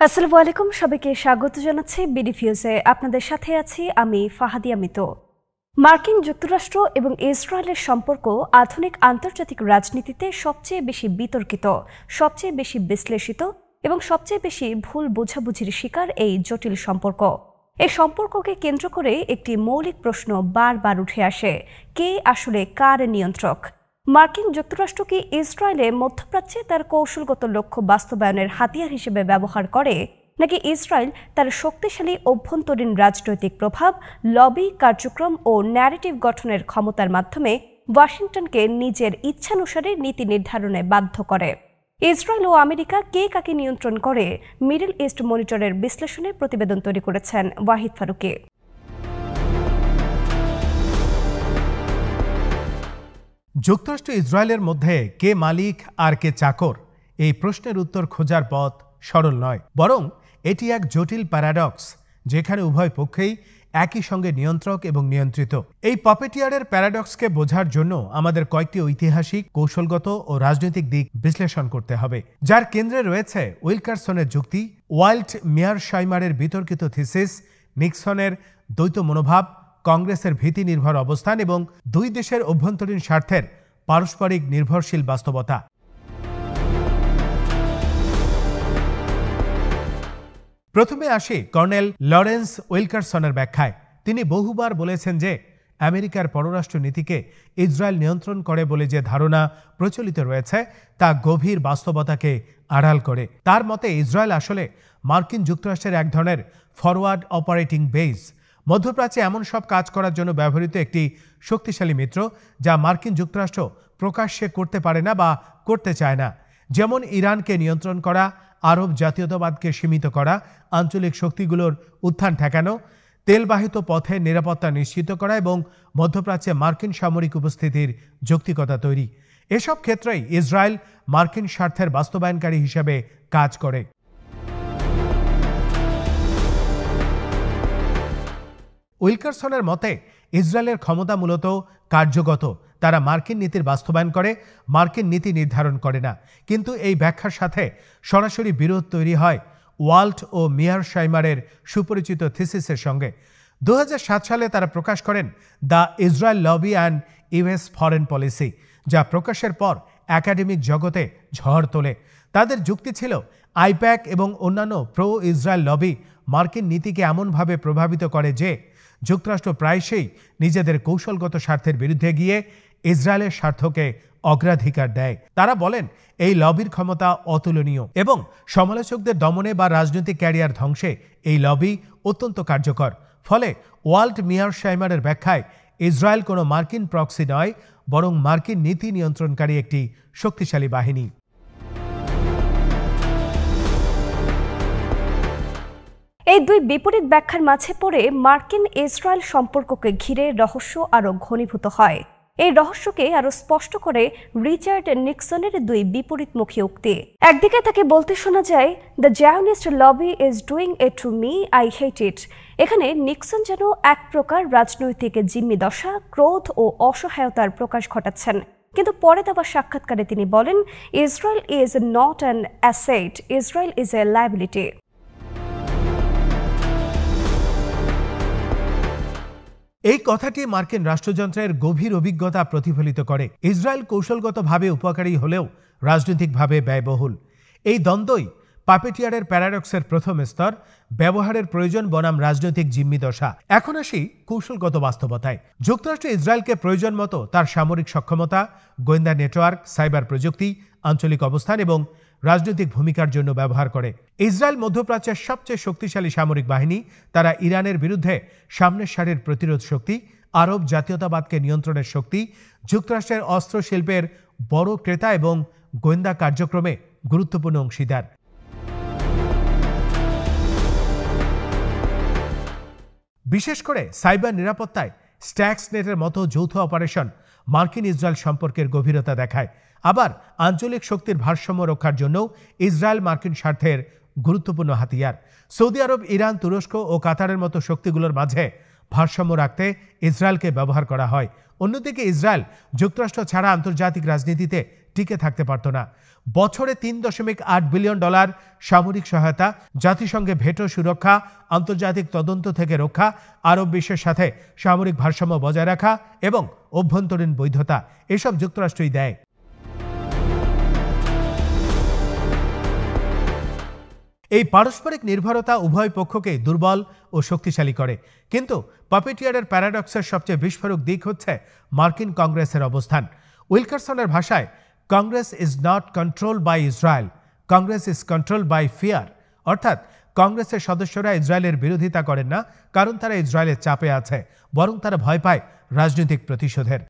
আসসালামু আলাইকুম, সবাইকে স্বাগত জানাচ্ছি বিডিফিউজে। আপনাদের সাথে আছি আমি ফাহাদিয়া মিতো। মার্কিন যুক্তরাষ্ট্র এবং ইসরায়েলের সম্পর্ক আধুনিক আন্তর্জাতিক রাজনীতিতে সবচেয়ে বেশি বিতর্কিত, সবচেয়ে বেশি বিশ্লেষিত এবং সবচেয়ে বেশি ভুল বোঝাবুঝির শিকার এই জটিল সম্পর্ক। এই সম্পর্ককে কেন্দ্র করে একটি মৌলিক প্রশ্ন বারবার উঠে আসে: কে আসলে কার নিয়ন্ত্রক? মার্কিন যুক্তরাষ্ট্র কি ইসরায়েলে মধ্যপ্রাচ্যে তার কৌশলগত লক্ষ্য বাস্তবায়নের হাতিয়ার হিসেবে ব্যবহার করে, নাকি ইসরায়েল তার শক্তিশালী অভ্যন্তরীণ রাজনৈতিক প্রভাব, লবি, কার্যক্রম ও ন্যারেটিভ গঠনের ক্ষমতার মাধ্যমে ওয়াশিংটনকে নিজের ইচ্ছানুসারে নীতি নির্ধারণে বাধ্য করে? ইসরায়েল ও আমেরিকা কে কাকে নিয়ন্ত্রণ করে? মিডল ইস্ট মনিটরের বিশ্লেষণে প্রতিবেদন তৈরি করেছেন ওয়াহিদ ফারুকি। যুক্তরাষ্ট্র ইসরায়েলের মধ্যে কে মালিক আর কে চাকর, এই প্রশ্নের উত্তর খোঁজার পথ সরল নয়, বরং এটি এক জটিল প্যারাডক্স, যেখানে উভয় পক্ষেই একই সঙ্গে নিয়ন্ত্রক এবং নিয়ন্ত্রিত। এই পপেটিয়ারের প্যারাডক্সকে বোঝার জন্য আমাদের কয়েকটি ঐতিহাসিক, কৌশলগত ও রাজনৈতিক দিক বিশ্লেষণ করতে হবে, যার কেন্দ্রে রয়েছে উইলকারসনের যুক্তি, ওয়াল্ট মেয়ারশাইমারের বিতর্কিত থিসিস, নিক্সনের দ্বৈত মনোভাব, কংগ্রেসের ভীতি নির্ভর অবস্থান এবং দুই দেশের অভ্যন্তরীণ স্বার্থের পারস্পরিক নির্ভরশীল বাস্তবতা। প্রথমে আসি কর্নেল লরেন্স উইলকারসনের ব্যাখ্যায়। তিনি বহুবার বলেছেন যে আমেরিকার পররাষ্ট্র নীতিকে ইসরায়েল নিয়ন্ত্রণ করে বলে যে ধারণা প্রচলিত রয়েছে তা গভীর বাস্তবতাকে আড়াল করে। তার মতে ইসরায়েল আসলে মার্কিন যুক্তরাষ্ট্রের এক ধরনের ফরওয়ার্ড অপারেটিং বেস, মধ্যপ্রাচ্যে এমন সব কাজ করার জন্য ব্যবহৃত একটি শক্তিশালী মিত্র যা মার্কিন যুক্তরাষ্ট্র প্রকাশ্যে করতে পারে না বা করতে চায় না, যেমন ইরানকে নিয়ন্ত্রণ করা, আরব জাতীয়তাবাদকে সীমিত করা, আঞ্চলিক শক্তিগুলোর উত্থান ঠেকানো, তেলবাহিত পথে নিরাপত্তা নিশ্চিত করা এবং মধ্যপ্রাচ্যে মার্কিন সামরিক উপস্থিতির যৌক্তিকতা তৈরি। এসব ক্ষেত্রেই ইসরায়েল মার্কিন স্বার্থের বাস্তবায়নকারী হিসেবে কাজ করে। উইলকারসনের মতে ইসরায়েলের ক্ষমতা মূলত কার্যগত, তারা মার্কিন নীতির বাস্তবায়ন করে, মার্কিন নীতি নির্ধারণ করে না। কিন্তু এই ব্যাখ্যার সাথে সরাসরি বিরোধ তৈরি হয় ওয়াল্ট ও মেয়ারশাইমারের সুপরিচিত থিসিসের সঙ্গে। 2007 সালে তারা প্রকাশ করেন the Israel lobby and US foreign policy, যা প্রকাশের পর একাডেমিক জগতে ঝড় তোলে। তাদের যুক্তি ছিল আইপ্যাক এবং অন্যান্য প্রো ইসরায়েল লবি মার্কিন নীতিকে এমনভাবে প্রভাবিত করে যে যুক্তরাষ্ট্র প্রায়শই নিজেদের কৌশলগত স্বার্থের বিরুদ্ধে গিয়ে ইসরায়েলের স্বার্থকে অগ্রাধিকার দেয়। তারা বলেন এই লবির ক্ষমতা অতুলনীয় এবং সমালোচকদের দমনে বা রাজনৈতিক ক্যারিয়ার ধ্বংসে এই লবি অত্যন্ত কার্যকর। ফলে ওয়াল্ট মেয়ারশাইমারের ব্যাখ্যায় ইসরায়েল কোনো মার্কিন প্রক্সি নয়, বরং মার্কিন নীতি নিয়ন্ত্রণকারী একটি শক্তিশালী বাহিনী। এই দুই বিপরীত ব্যাখ্যার মাঝে পড়ে মার্কিন ইসরায়েল সম্পর্ককে ঘিরে রহস্য আরও ঘনীভূত হয়। এই রহস্যকে আরও স্পষ্ট করে রিচার্ড নিক্সনের দুই বিপরীতমুখী উক্তি। একদিকে তাকে বলতে শোনা যায়, the Zionist lobby is doing it to me, I hate it. এখানে নিক্সন যেন এক প্রকার রাজনৈতিক জিম্মি দশা, ক্রোধ ও অসহায়তার প্রকাশ ঘটাচ্ছেন। কিন্তু পরে দেওয়া সাক্ষাৎকারে তিনি বলেন, Israel is not an asset, Israel is a liability. এই কথাটি মার্কিন রাষ্ট্রযন্ত্রের গভীর অভিজ্ঞতা প্রতিফলিত করে। ইসরায়েল কৌশলগতভাবে উপকারী হলেও রাজনৈতিকভাবে ব্যয়বহুল। এই দ্বন্দ্বই পাপেটিয়ারের প্যারাডক্সের প্রথম স্তর, ব্যবহারের প্রয়োজন বনাম রাজনৈতিক জিম্মি দশা। এখন আসি কৌশলগত বাস্তবতায়। যুক্তরাষ্ট্র ইসরায়েলকে প্রয়োজন মতো তার সামরিক সক্ষমতা, গোয়েন্দা নেটওয়ার্ক, সাইবার প্রযুক্তি, আঞ্চলিক অবস্থান এবং রাজনৈতিক ভূমিকার জন্য ব্যবহার করে। ইসরায়েল মধ্যপ্রাচ্যের সবচেয়ে শক্তিশালী সামরিক বাহিনী। তারা ইরানের বিরুদ্ধে সামনের সারির প্রতিরোধ শক্তি, আরব জাতীয়তাবাদকে নিয়ন্ত্রণের শক্তি, যুক্তরাষ্ট্রের অস্ত্র শিল্পের বড় ক্রেতা এবং গোয়েন্দা কার্যক্রমে গুরুত্বপূর্ণ অংশীদার। বিশেষ করে সাইবার নিরাপত্তায় স্ট্যাক্সনেটের মতো যৌথ অপারেশন মার্কিন ইসরায়েল সম্পর্কের গভীরতা দেখায়। আবার আঞ্চলিক শক্তির ভারসাম্য রক্ষার জন্যও ইসরায়েল মার্কিন স্বার্থের গুরুত্বপূর্ণ হাতিয়ার। সৌদি আরব, ইরান, তুরস্ক ও কাতারের মতো শক্তিগুলোর মাঝে ভারসাম্য রাখতে ইসরায়েলকে ব্যবহার করা হয়। অন্যদিকে ইসরায়েল যুক্তরাষ্ট্র ছাড়া আন্তর্জাতিক রাজনীতিতে টিকে থাকতে পারত না। বছরে $3.8 বিলিয়ন সামরিক সহায়তা, জাতিসংঘে ভেটো সুরক্ষা, আন্তর্জাতিক তদন্ত থেকে রক্ষা, আরব বিশ্বের সাথে সামরিক ভারসাম্য বজায় রাখা এবং অভ্যন্তরীণ বৈধতা এসব যুক্তরাষ্ট্রই দেয়। এই পারস্পরিক নির্ভরতা উভয় পক্ষকে দুর্বল ও শক্তিশালী করে। কিন্তু পাপেটিয়ারের প্যারাডক্সের সবচেয়ে বিস্ফোরক দিক হচ্ছে মার্কিন কংগ্রেসের অবস্থান। উইলকারসনের ভাষায়, Congress is not controlled by Israel, Congress is controlled by fear. অর্থাৎ কংগ্রেসের সদস্যরা ইসরায়েলের বিরোধিতা করেন না কারণ তারা ইসরায়েলের চাপে আছে, বরং তারা ভয় পায় রাজনৈতিক প্রতিশোধের।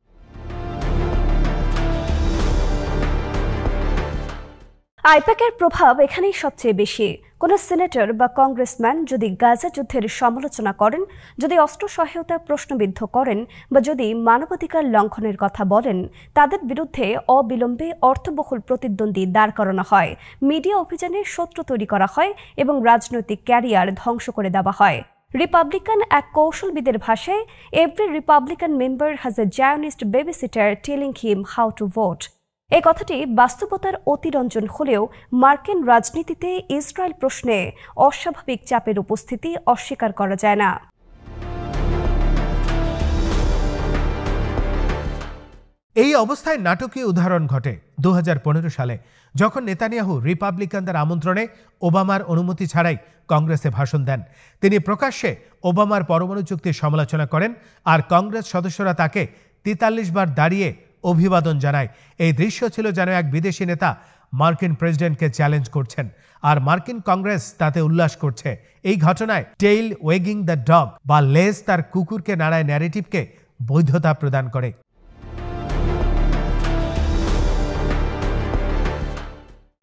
আইপ্যাকের প্রভাব এখানেই সবচেয়ে বেশি। কোনো সিনেটর বা কংগ্রেসম্যান যদি গাজা যুদ্ধের সমালোচনা করেন, যদি অস্ত্র সহায়তা প্রশ্নবিদ্ধ করেন বা যদি মানবাধিকার লঙ্ঘনের কথা বলেন, তাদের বিরুদ্ধে অবিলম্বে অর্থবহুল প্রতিদ্বন্দ্বী দাঁড় করানো হয়, মিডিয়া অভিযানে শত্রু তৈরি করা হয় এবং রাজনৈতিক ক্যারিয়ার ধ্বংস করে দেওয়া হয়। রিপাবলিকান এক কৌশলবিদের ভাষায়, every Republican member has a Zionist babysitter telling him how to vote. এই কথাটি বাস্তবতার অতিরঞ্জন হলেও মার্কিন রাজনীতিতে ইসরায়েল প্রশ্নে অস্বাভাবিক চাপের উপস্থিতি অস্বীকার করা যায় না। এই অবস্থায় নাটকীয় উদাহরণ ঘটে 2015 সালে, যখন নেতানিয়াহু রিপাবলিকানদের আমন্ত্রণে ওবামার অনুমতি ছাড়াই কংগ্রেসে ভাষণ দেন। তিনি প্রকাশ্যে ওবামার পরমাণু চুক্তির সমালোচনা করেন আর কংগ্রেস সদস্যরা তাকে 43 বার দাঁড়িয়ে অভিবাদন জানায়। এই দৃশ্য ছিল যেন এক বিদেশি নেতা মার্কিন প্রেসিডেন্টকে চ্যালেঞ্জ করছেন আর মার্কিন কংগ্রেস তাতে উল্লাস করছে। এই ঘটনায় টেইল ওয়েগিং দ্য ডগ বা লেজ তার কুকুরকে নাড়ায় ন্যারেটিভকে বৈধতা প্রদান করে।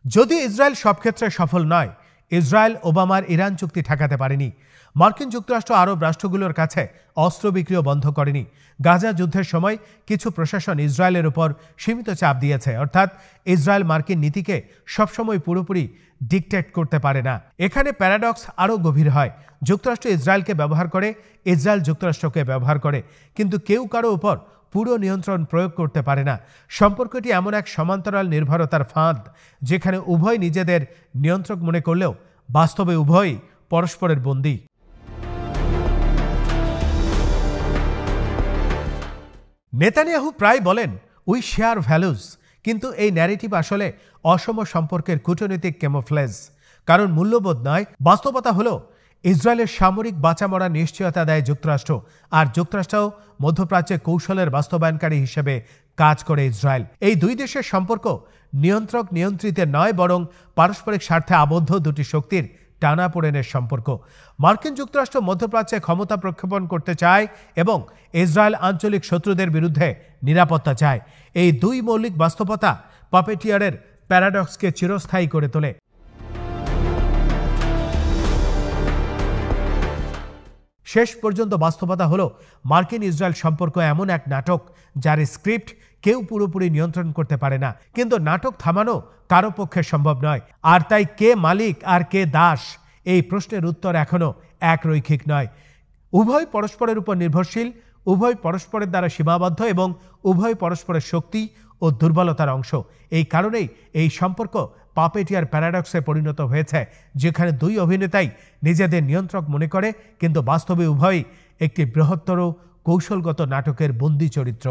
যদি ইসরায়েল সব ক্ষেত্রে সফল নয়, ইসরায়েল ওবামার ইরান চুক্তি ঠেকাতে পারেনি। মার্কিন যুক্তরাষ্ট্র আরব রাষ্ট্রগুলোর কাছে অস্ত্র বিক্রিও বন্ধ করেনি। গাজা যুদ্ধের সময় কিছু প্রশাসন ইসরায়েলের উপর সীমিত চাপ দিয়েছে, অর্থাৎ ইসরায়েল মার্কিন নীতিকে সবসময় পুরোপুরি ডিকটেট করতে পারে না। এখানে প্যারাডক্স আরও গভীর হয়। যুক্তরাষ্ট্র ইসরায়েলকে ব্যবহার করে, ইসরায়েল যুক্তরাষ্ট্রকে ব্যবহার করে, কিন্তু কেউ কারো উপর পুরো নিয়ন্ত্রণ প্রয়োগ করতে পারে না। সম্পর্কটি এমন এক সমান্তরাল নির্ভরতার ফাঁদ যেখানে উভয় নিজেদের নিয়ন্ত্রক মনে করলেও বাস্তবে উভয়ই পরস্পরের বন্দী। নেতানিয়াহু প্রায় বলেন, উই শেয়ার ভ্যালুজ, কিন্তু এই ন্যারেটিভ আসলে অসম সম্পর্কের কূটনৈতিক ক্যামোফ্লেজ। কারণ মূল্যবোধ নয়, বাস্তবতা হলো ইসরায়েলের সামরিক বাঁচামরা নিশ্চয়তা দেয় যুক্তরাষ্ট্র, আর যুক্তরাষ্ট্রও মধ্যপ্রাচ্যে কৌশলের বাস্তবায়নকারী হিসেবে কাজ করে ইসরায়েল। এই দুই দেশের সম্পর্ক নিয়ন্ত্রক নিয়ন্ত্রিতের নয়, বরং পারস্পরিক স্বার্থে আবদ্ধ দুটি শক্তির টানাপোড়েনের সম্পর্ক। মার্কিন যুক্তরাষ্ট্র মধ্যপ্রাচ্যে ক্ষমতা প্রক্ষেপণ করতে চায় এবং ইসরায়েল আঞ্চলিক শত্রুদের বিরুদ্ধে নিরাপত্তা চায়। এই দুই মৌলিক বাস্তবতা পাপেটিয়ারের প্যারাডক্সকে চিরস্থায়ী করে তোলে। শেষ পর্যন্ত বাস্তবতা হলো মার্কিন ইসরায়েল সম্পর্ক এমন এক নাটক যার স্ক্রিপ্ট কেউ পুরোপুরি নিয়ন্ত্রণ করতে পারে না, কিন্তু নাটক থামানো কারো পক্ষে সম্ভব নয়। আর তাই কে মালিক আর কে দাস, এই প্রশ্নের উত্তর এখনো এক রৈখিক নয়। উভয় পরস্পরের উপর নির্ভরশীল, উভয় পরস্পরের দ্বারা সীমাবদ্ধ এবং উভয় পরস্পরের শক্তি ও দুর্বলতার অংশ। এই কারণেই এই সম্পর্ক পাপেটিয়ার প্যারাডক্সে পরিণত হয়েছে, যেখানে দুই অভিনেতাই নিজেদের নিয়ন্ত্রক মনে করে, কিন্তু বাস্তবে উভয়ই একটি বৃহত্তর কৌশলগত নাটকের বন্দী চরিত্র।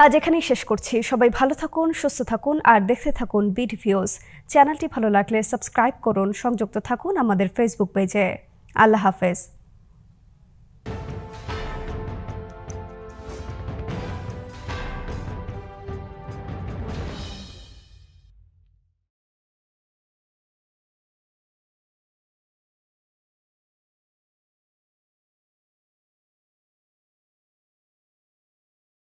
আজ এখানেই শেষ করছি। সবাই ভালো থাকুন, সুস্থ থাকুন আর দেখতে থাকুন বিডিভিউজ। চ্যানেলটি ভালো লাগলে সাবস্ক্রাইব করুন, সংযুক্ত থাকুন আমাদের ফেসবুক পেজে। আল্লাহ হাফেজ।